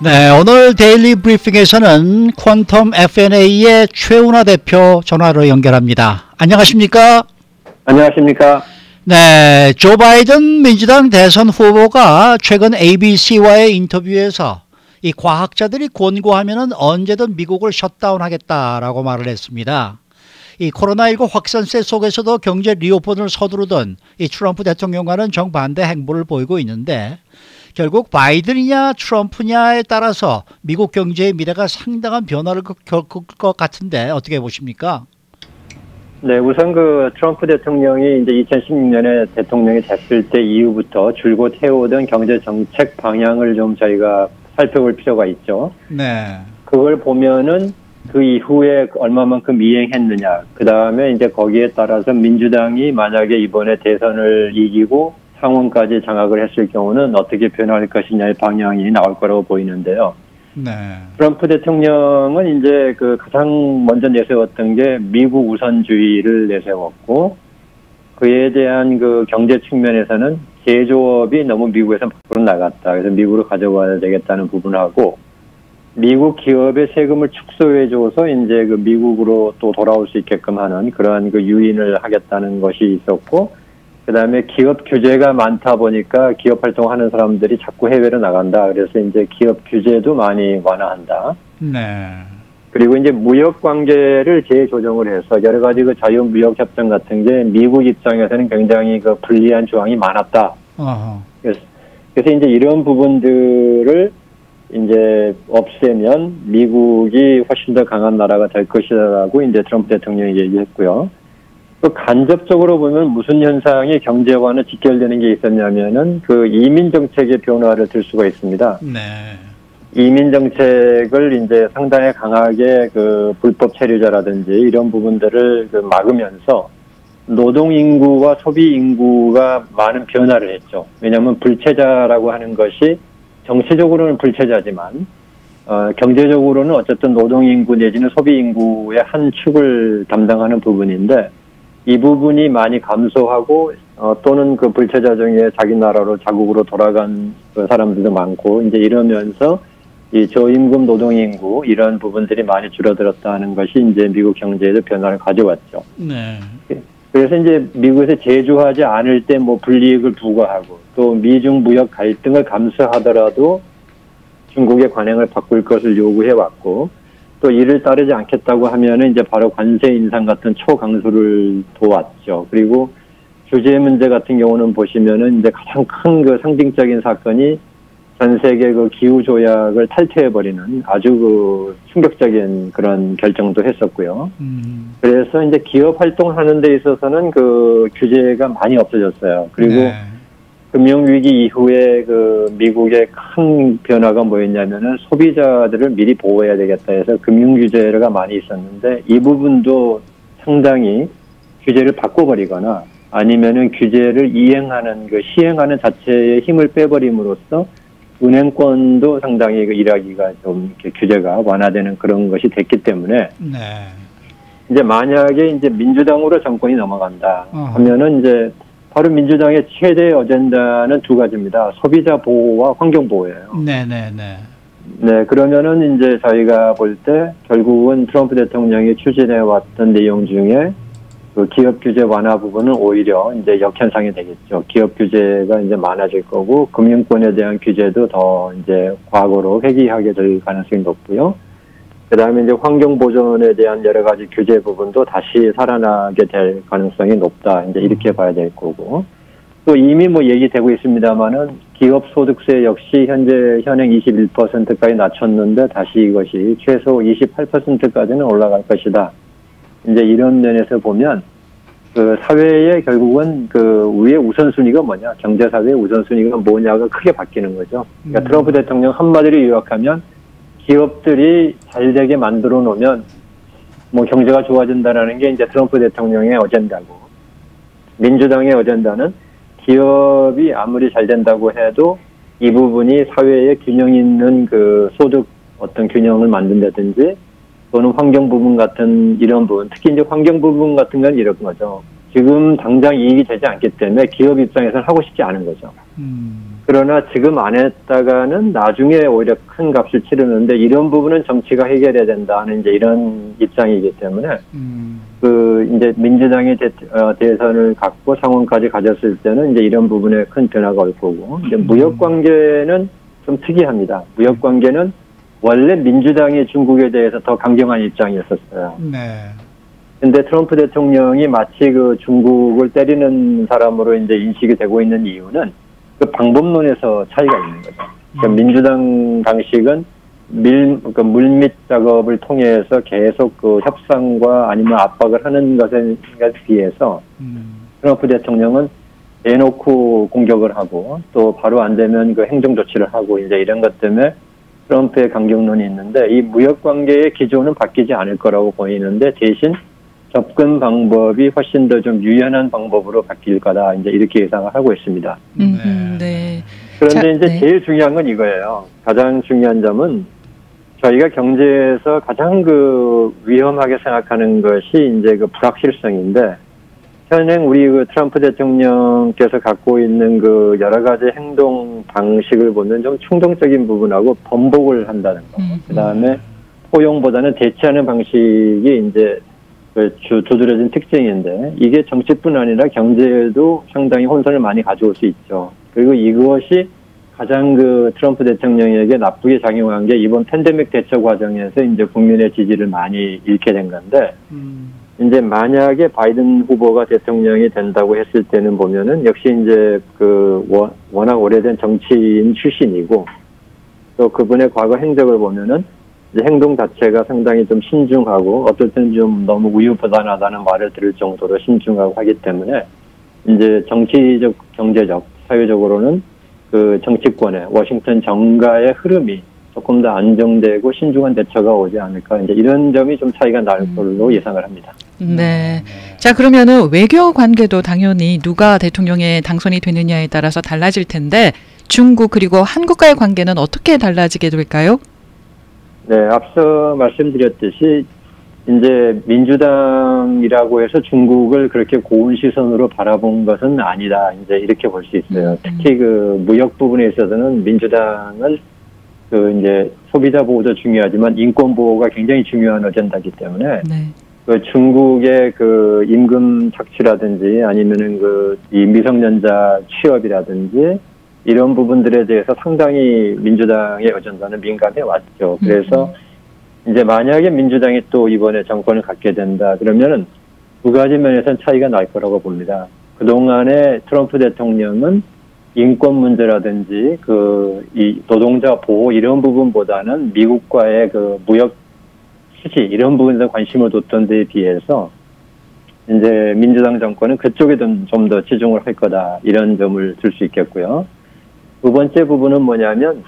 네, 오늘 데일리 브리핑에서는 퀀텀 FNA의 최운하 대표 전화로 연결합니다. 안녕하십니까? 안녕하십니까? 네, 조 바이든 민주당 대선 후보가 최근 ABC와의 인터뷰에서 이 과학자들이 권고하면은 언제든 미국을 셧다운하겠다라고 말을 했습니다. 이 코로나19 확산세 속에서도 경제 리오픈을 서두르던 이 트럼프 대통령과는 정반대 행보를 보이고 있는데 결국 바이든이냐 트럼프냐에 따라서 미국 경제의 미래가 상당한 변화를 겪을 것 같은데 어떻게 보십니까? 네, 우선 트럼프 대통령이 이제 2016년에 대통령이 됐을 때 이후부터 줄곧 해오던 경제 정책 방향을 좀 저희가 살펴볼 필요가 있죠. 네. 그걸 보면은 그 이후에 얼마만큼 이행했느냐. 그 다음에 이제 거기에 따라서 민주당이 만약에 이번에 대선을 이기고 상원까지 장악을 했을 경우는 어떻게 변할 것이냐의 방향이 나올 거라고 보이는데요. 네. 트럼프 대통령은 이제 가장 먼저 내세웠던 게 미국 우선주의를 내세웠고, 그에 대한 경제 측면에서는 제조업이 너무 미국에서 밖으로 나갔다. 그래서 미국으로 가져와야 되겠다는 부분하고, 미국 기업의 세금을 축소해줘서 이제 미국으로 또 돌아올 수 있게끔 하는 그러한 유인을 하겠다는 것이 있었고, 그 다음에 기업 규제가 많다 보니까 기업 활동하는 사람들이 자꾸 해외로 나간다. 그래서 이제 기업 규제도 많이 완화한다. 네. 그리고 이제 무역 관계를 재조정을 해서 여러 가지 자유무역 협정 같은 게 미국 입장에서는 굉장히 불리한 조항이 많았다. 그래서 이제 이런 부분들을 이제 없애면 미국이 훨씬 더 강한 나라가 될 것이라고 이제 트럼프 대통령이 얘기했고요. 또 간접적으로 보면 무슨 현상이 경제와는 직결되는 게 있었냐면은 이민 정책의 변화를 들 수가 있습니다. 네. 이민 정책을 이제 상당히 강하게 불법 체류자라든지 이런 부분들을 막으면서 노동 인구와 소비 인구가 많은 변화를 했죠. 왜냐하면 불체자라고 하는 것이 정치적으로는 불체자지만 경제적으로는 어쨌든 노동 인구 내지는 소비 인구의 한 축을 담당하는 부분인데, 이 부분이 많이 감소하고 또는 불체자 중에 자기 나라로 자국으로 돌아간 사람들도 많고 이제 이러면서 이 저임금 노동 인구 이런 부분들이 많이 줄어들었다는 것이 이제 미국 경제에도 변화를 가져왔죠. 네. 그래서 이제 미국에서 제조하지 않을 때 불이익을 부과하고 또 미중 무역 갈등을 감수하더라도 중국의 관행을 바꿀 것을 요구해 왔고, 또 이를 따르지 않겠다고 하면은 이제 바로 관세 인상 같은 초강수를 도왔죠. 그리고 규제 문제 같은 경우는 보시면은 이제 가장 큰 상징적인 사건이 전 세계 기후 조약을 탈퇴해버리는 아주 충격적인 그런 결정도 했었고요. 그래서 이제 기업 활동하는 데 있어서는 규제가 많이 없어졌어요. 그리고 네. 금융위기 이후에 미국의 큰 변화가 뭐였냐면은 소비자들을 미리 보호해야 되겠다 해서 금융규제가 많이 있었는데, 이 부분도 상당히 규제를 바꿔버리거나 아니면은 규제를 시행하는 자체의 힘을 빼버림으로써 은행권도 상당히 일하기가 좀 이렇게 규제가 완화되는 그런 것이 됐기 때문에, 네. 이제 만약에 이제 민주당으로 정권이 넘어간다 하면은 이제 바로 민주당의 최대 어젠다는 두 가지입니다. 소비자 보호와 환경 보호예요. 네네네. 네, 그러면은 이제 저희가 볼 때 결국은 트럼프 대통령이 추진해왔던 내용 중에 기업 규제 완화 부분은 오히려 이제 역현상이 되겠죠. 기업 규제가 이제 많아질 거고, 금융권에 대한 규제도 더 이제 과거로 회귀하게 될 가능성이 높고요. 그 다음에 이제 환경 보존에 대한 여러 가지 규제 부분도 다시 살아나게 될 가능성이 높다. 이제 이렇게 봐야 될 거고. 또 이미 얘기되고 있습니다만은 기업 소득세 역시 현재 현행 21%까지 낮췄는데 다시 이것이 최소 28%까지는 올라갈 것이다. 이제 이런 면에서 보면 사회의 결국은 위의 우선순위가 뭐냐, 경제사회의 우선순위가 뭐냐가 크게 바뀌는 거죠. 그러니까 트럼프 대통령 한마디로 요약하면 기업들이 잘 되게 만들어 놓으면 경제가 좋아진다라는 게 이제 트럼프 대통령의 어젠다고, 민주당의 어젠다는 기업이 아무리 잘 된다고 해도 이 부분이 사회에 균형 있는 소득 어떤 균형을 만든다든지 또는 환경 부분 같은 이런 부분, 특히 이제 환경 부분 같은 건 이런 거죠. 지금 당장 이익이 되지 않기 때문에 기업 입장에서는 하고 싶지 않은 거죠. 그러나 지금 안 했다가는 나중에 오히려 큰 값을 치르는데 이런 부분은 정치가 해결해야 된다는 이제 이런 입장이기 때문에 이제 민주당이 대선을 갖고 상원까지 가졌을 때는 이제 이런 부분에 큰 변화가 올 거고 이제 무역 관계는 좀 특이합니다. 무역 관계는 원래 민주당이 중국에 대해서 더 강경한 입장이었었어요. 네. 근데 트럼프 대통령이 마치 그 중국을 때리는 사람으로 이제 인식이 되고 있는 이유는 그 방법론에서 차이가 있는 거죠. 그러니까 민주당 방식은 물밑 작업을 통해서 계속 그 협상과 아니면 압박을 하는 것에 비해서 트럼프 대통령은 대놓고 공격을 하고 또 바로 안 되면 그 행정 조치를 하고 이제 이런 것 때문에 트럼프의 강경론이 있는데 이 무역 관계의 기조는 바뀌지 않을 거라고 보이는데 대신 접근 방법이 훨씬 더 좀 유연한 방법으로 바뀔 거다. 이제 이렇게 예상을 하고 있습니다. 네. 그런데 이제 제일 중요한 건 이거예요. 가장 중요한 점은 저희가 경제에서 가장 그 위험하게 생각하는 것이 이제 그 불확실성인데 현행 우리 그 트럼프 대통령께서 갖고 있는 그 여러 가지 행동 방식을 보면 좀 충동적인 부분하고 번복을 한다는 거. 그다음에 포용보다는 대체하는 방식이 이제 두드러진 특징인데 이게 정치뿐 아니라 경제에도 상당히 혼선을 많이 가져올 수 있죠. 그리고 이것이 가장 그 트럼프 대통령에게 나쁘게 작용한 게 이번 팬데믹 대처 과정에서 이제 국민의 지지를 많이 잃게 된 건데 이제 만약에 바이든 후보가 대통령이 된다고 했을 때는 보면은 역시 이제 그 워낙 오래된 정치인 출신이고 또 그분의 과거 행적을 보면은 이제 행동 자체가 상당히 좀 신중하고 어떨 때는 좀 너무 우유부단하다는 말을 들을 정도로 신중하고 하기 때문에 이제 정치적, 경제적, 사회적으로는 그 정치권의 워싱턴 정가의 흐름이 조금 더 안정되고 신중한 대처가 오지 않을까 이제 이런 점이 좀 차이가 날 걸로 예상을 합니다. 네. 자, 그러면은 외교 관계도 당연히 누가 대통령에 당선이 되느냐에 따라서 달라질 텐데 중국 그리고 한국과의 관계는 어떻게 달라지게 될까요? 네, 앞서 말씀드렸듯이 이제 민주당이라고 해서 중국을 그렇게 고운 시선으로 바라본 것은 아니다. 이제 이렇게 볼 수 있어요. 특히 그 무역 부분에 있어서는 민주당은 그 이제 소비자 보호도 중요하지만 인권 보호가 굉장히 중요한 어젠다이기 때문에 그 중국의 그 임금 착취라든지 아니면은 그 이 미성년자 취업이라든지 이런 부분들에 대해서 상당히 민주당의 어젠다는 민감해 왔죠. 그래서 이제 만약에 민주당이 또 이번에 정권을 갖게 된다 그러면은 두 가지 면에서는 차이가 날 거라고 봅니다. 그동안에 트럼프 대통령은 인권 문제라든지 이 노동자 보호 이런 부분보다는 미국과의 그 무역 수지 이런 부분에 관심을 뒀던 데에 비해서 이제 민주당 정권은 그쪽에 좀 더 치중을 할 거다 이런 점을 들 수 있겠고요. 두 번째 부분은 뭐냐면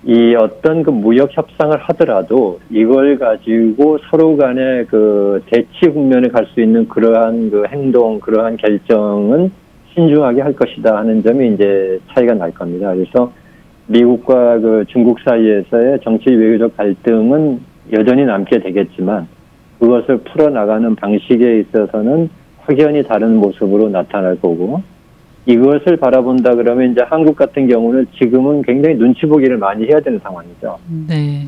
이 어떤 그 무역 협상을 하더라도 이걸 가지고 서로 간에 그 대치 국면에 갈 수 있는 그러한 그 행동, 그러한 결정은 신중하게 할 것이다 하는 점이 이제 차이가 날 겁니다. 그래서 미국과 그 중국 사이에서의 정치 외교적 갈등은 여전히 남게 되겠지만 그것을 풀어나가는 방식에 있어서는 확연히 다른 모습으로 나타날 거고 이것을 바라본다 그러면 이제 한국 같은 경우는 지금은 굉장히 눈치 보기를 많이 해야 되는 상황이죠. 네.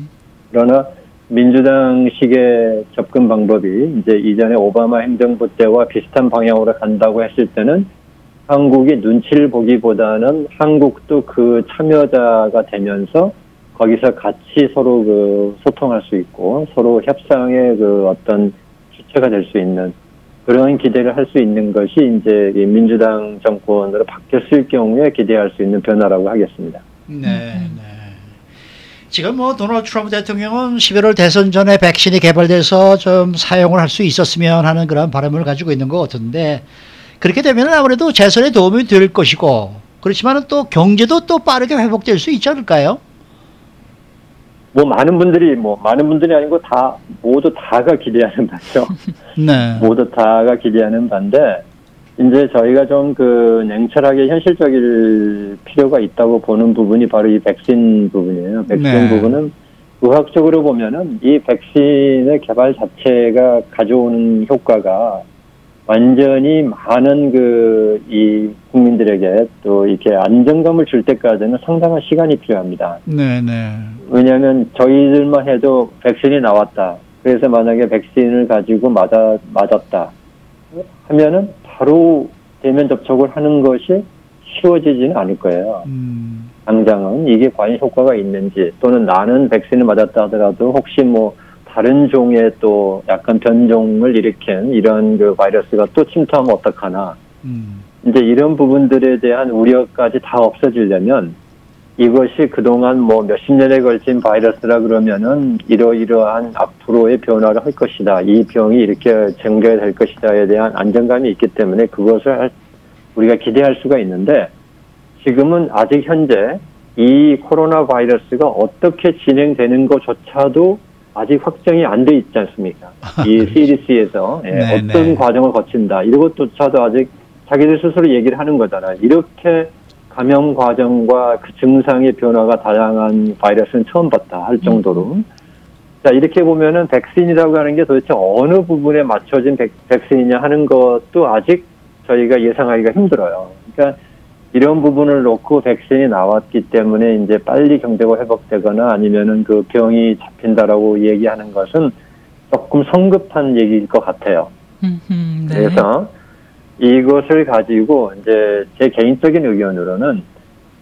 그러나 민주당식의 접근 방법이 이제 이전에 오바마 행정부 때와 비슷한 방향으로 간다고 했을 때는 한국이 눈치를 보기보다는 한국도 그 참여자가 되면서 거기서 같이 서로 그 소통할 수 있고 서로 협상의 그 어떤 주체가 될 수 있는 그런 기대를 할 수 있는 것이 이제 민주당 정권으로 바뀌었을 경우에 기대할 수 있는 변화라고 하겠습니다. 네. 지금 뭐 도널드 트럼프 대통령은 11월 대선 전에 백신이 개발돼서 좀 사용을 할 수 있었으면 하는 그런 바람을 가지고 있는 것 같은데 그렇게 되면 아무래도 재선에 도움이 될 것이고 그렇지만 또 경제도 또 빠르게 회복될 수 있지 않을까요? 많은 분들이 아니고 모두 다가 기대하는 바죠. 네. 모두 다가 기대하는 바인데, 이제 저희가 좀 그 냉철하게 현실적일 필요가 있다고 보는 부분이 바로 이 백신 부분이에요. 백신 부분은 의학적으로 보면은 이 백신의 개발 자체가 가져오는 효과가 완전히 많은 이 국민들에게 또 이렇게 안정감을 줄 때까지는 상당한 시간이 필요합니다. 네네. 왜냐하면 저희들만 해도 백신이 나왔다. 그래서 만약에 백신을 가지고 맞았다 하면은 바로 대면 접촉을 하는 것이 쉬워지지는 않을 거예요. 당장은 이게 과연 효과가 있는지, 또는 나는 백신을 맞았다 하더라도 혹시 뭐 다른 종의 또 약간 변종을 일으킨 이런 그 바이러스가 또 침투하면 어떡하나. 이제 이런 부분들에 대한 우려까지 다 없어지려면 이것이 그동안 뭐 몇십 년에 걸친 바이러스라 그러면은 이러이러한 앞으로의 변화를 할 것이다. 이 병이 이렇게 전개될 것이다에 대한 안정감이 있기 때문에 그것을 우리가 기대할 수가 있는데, 지금은 아직 현재 이 코로나 바이러스가 어떻게 진행되는 것조차도 아직 확정이 안 돼 있지 않습니까? 이 CDC에서 어떤 과정을 거친다. 이런 것조차도 아직 자기들 스스로 얘기를 하는 거잖아요. 이렇게 감염 과정과 그 증상의 변화가 다양한 바이러스는 처음 봤다 할 정도로. 자, 이렇게 보면은 백신이라고 하는 게 도대체 어느 부분에 맞춰진 백신이냐 하는 것도 아직 저희가 예상하기가 힘들어요. 그러니까 이런 부분을 놓고 백신이 나왔기 때문에 이제 빨리 경제가 회복되거나 아니면은 그 병이 잡힌다라고 얘기하는 것은 조금 성급한 얘기일 것 같아요. 네. 그래서 이것을 가지고 이제 제 개인적인 의견으로는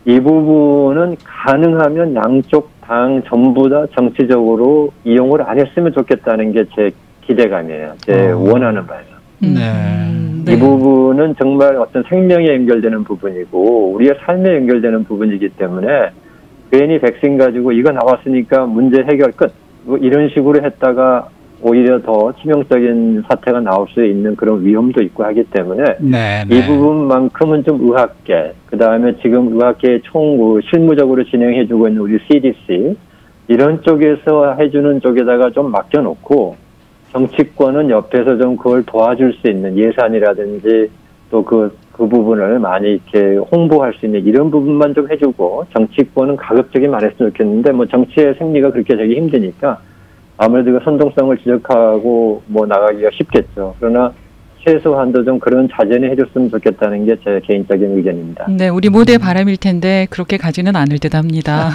이 부분은 가능하면 양쪽 당 전부 다 정치적으로 이용을 안 했으면 좋겠다는 게 제 기대감이에요. 제 원하는 바예요. 네. 이 부분은 정말 어떤 생명에 연결되는 부분이고 우리의 삶에 연결되는 부분이기 때문에 괜히 백신 가지고 이거 나왔으니까 문제 해결 끝 뭐 이런 식으로 했다가 오히려 더 치명적인 사태가 나올 수 있는 그런 위험도 있고 하기 때문에 이 부분만큼은 좀 의학계, 그 다음에 지금 의학계의 실무적으로 진행해주고 있는 우리 CDC 이런 쪽에서 해주는 쪽에다가 좀 맡겨놓고 정치권은 옆에서 좀 그걸 도와줄 수 있는 예산이라든지 또 그 부분을 많이 이렇게 홍보할 수 있는 이런 부분만 좀 해주고 정치권은 가급적이 말했으면 좋겠는데 뭐 정치의 승리가 그렇게 되기 힘드니까 아무래도 그 선동성을 지적하고 뭐 나가기가 쉽겠죠. 그러나 최소한도 좀 그런 자제는 해줬으면 좋겠다는 게 제 개인적인 의견입니다. 네, 우리 모두의 바람일 텐데 그렇게 가지는 않을 듯합니다.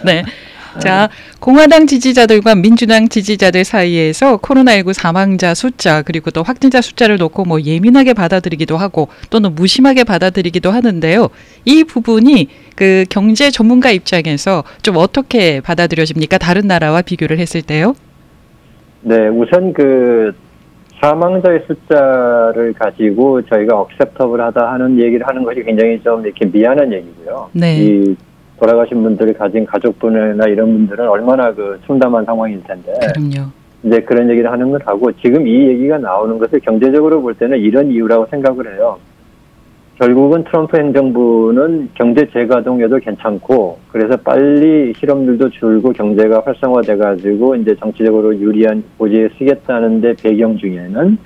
네. 자, 공화당 지지자들과 민주당 지지자들 사이에서 코로나19 사망자 숫자 그리고 또 확진자 숫자를 놓고 뭐 예민하게 받아들이기도 하고 또는 무심하게 받아들이기도 하는데요. 이 부분이 그 경제 전문가 입장에서 좀 어떻게 받아들여집니까? 다른 나라와 비교를 했을 때요? 네, 우선 그 사망자의 숫자를 가지고 저희가 억셉터블하다 하는 얘기를 하는 것이 굉장히 좀 이렇게 미안한 얘기고요. 네. 이 돌아가신 분들이 가진 가족분이나 이런 분들은 얼마나 그 참담한 상황일 텐데. 그럼요. 이제 그런 얘기를 하는 걸 하고 지금 이 얘기가 나오는 것을 경제적으로 볼 때는 이런 이유라고 생각을 해요. 결국은 트럼프 행정부는 경제 재가동에도 괜찮고 그래서 빨리 실업률도 줄고 경제가 활성화돼가지고 이제 정치적으로 유리한 고지에 쓰겠다는 데 배경 중에는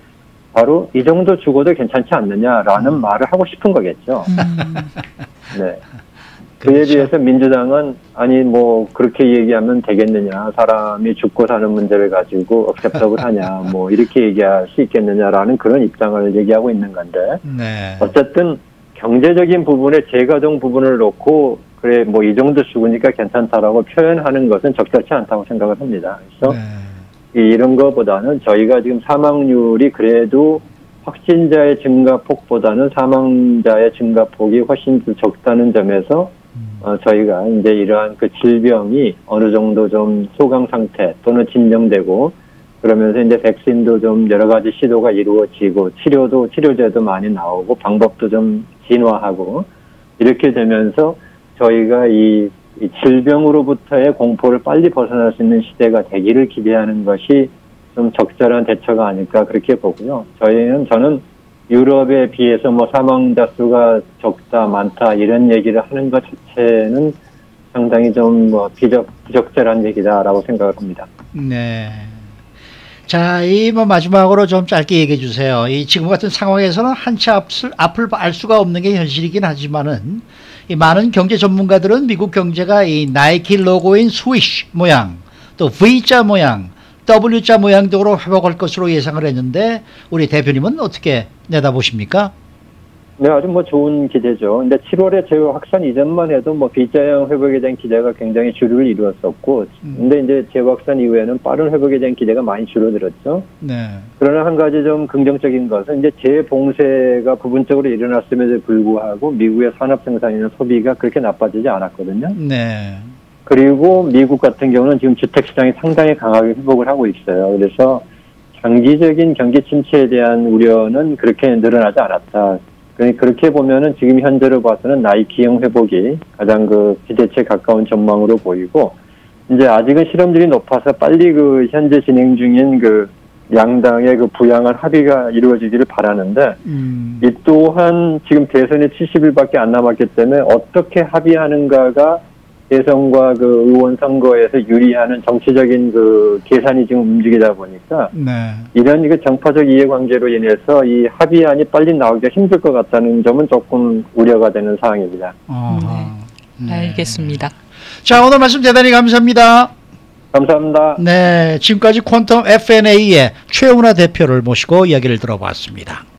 바로 이 정도 죽어도 괜찮지 않느냐라는 말을 하고 싶은 거겠죠. 네. 그에 비해서 민주당은 아니 뭐 그렇게 얘기하면 되겠느냐, 사람이 죽고 사는 문제를 가지고 억셉터블 하냐 뭐 이렇게 얘기할 수 있겠느냐라는 그런 입장을 얘기하고 있는 건데 어쨌든 경제적인 부분에 재가동 부분을 놓고 그래 뭐 이 정도 죽으니까 괜찮다라고 표현하는 것은 적절치 않다고 생각을 합니다. 그래서 이런 거보다는 저희가 지금 사망률이 그래도 확진자의 증가폭보다는 사망자의 증가폭이 훨씬 더 적다는 점에서 저희가 이제 이러한 그 질병이 어느 정도 좀 소강 상태 또는 진정되고 그러면서 이제 백신도 좀 여러 가지 시도가 이루어지고 치료제도 많이 나오고 방법도 좀 진화하고 이렇게 되면서 저희가 이 질병으로부터의 공포를 빨리 벗어날 수 있는 시대가 되기를 기대하는 것이 좀 적절한 대처가 아닐까 그렇게 보고요. 저는 유럽에 비해서 뭐 사망자 수가 적다, 많다 이런 얘기를 하는 것 자체는 상당히 좀 뭐 부적절한 얘기다라고 생각을 합니다. 네. 자, 이 뭐 마지막으로 좀 짧게 얘기해 주세요. 이 지금 같은 상황에서는 한치 앞을 알 수가 없는 게 현실이긴 하지만은 이 많은 경제 전문가들은 미국 경제가 이 나이키 로고인 스위시 모양, 또 V자 모양, W자 모양적으로 회복할 것으로 예상을 했는데 우리 대표님은 어떻게 내다보십니까? 네, 아주 뭐 좋은 기대죠. 근데 7월에 재확산 이전만 해도 뭐 B자형 회복에 대한 기대가 굉장히 주류를 이루었었고, 근데 이제 재확산 이후에는 빠른 회복에 대한 기대가 많이 줄어들었죠. 네. 그러나 한 가지 좀 긍정적인 것은 이제 재봉쇄가 부분적으로 일어났음에도 불구하고 미국의 산업 생산이나 소비가 그렇게 나빠지지 않았거든요. 네. 그리고 미국 같은 경우는 지금 주택 시장이 상당히 강하게 회복을 하고 있어요. 그래서 장기적인 경기 침체에 대한 우려는 그렇게 늘어나지 않았다. 그렇게 보면은 지금 현재로 봐서는 나이키형 회복이 가장 그 기대치에 가까운 전망으로 보이고, 이제 아직은 실험률이 높아서 빨리 그 현재 진행 중인 그 양당의 그 부양한 합의가 이루어지기를 바라는데, 이 또한 지금 대선이 70일밖에 안 남았기 때문에 어떻게 합의하는가가 대선과 그 의원 선거에서 유리하는 정치적인 그 계산이 지금 움직이다 보니까 네. 이런 그 정파적 이해관계로 인해서 이 합의안이 빨리 나오기가 힘들 것 같다는 점은 조금 우려가 되는 사항입니다. 네. 알겠습니다. 자, 오늘 말씀 대단히 감사합니다. 감사합니다. 네, 지금까지 퀀텀 FNA의 최은하 대표를 모시고 이야기를 들어봤습니다.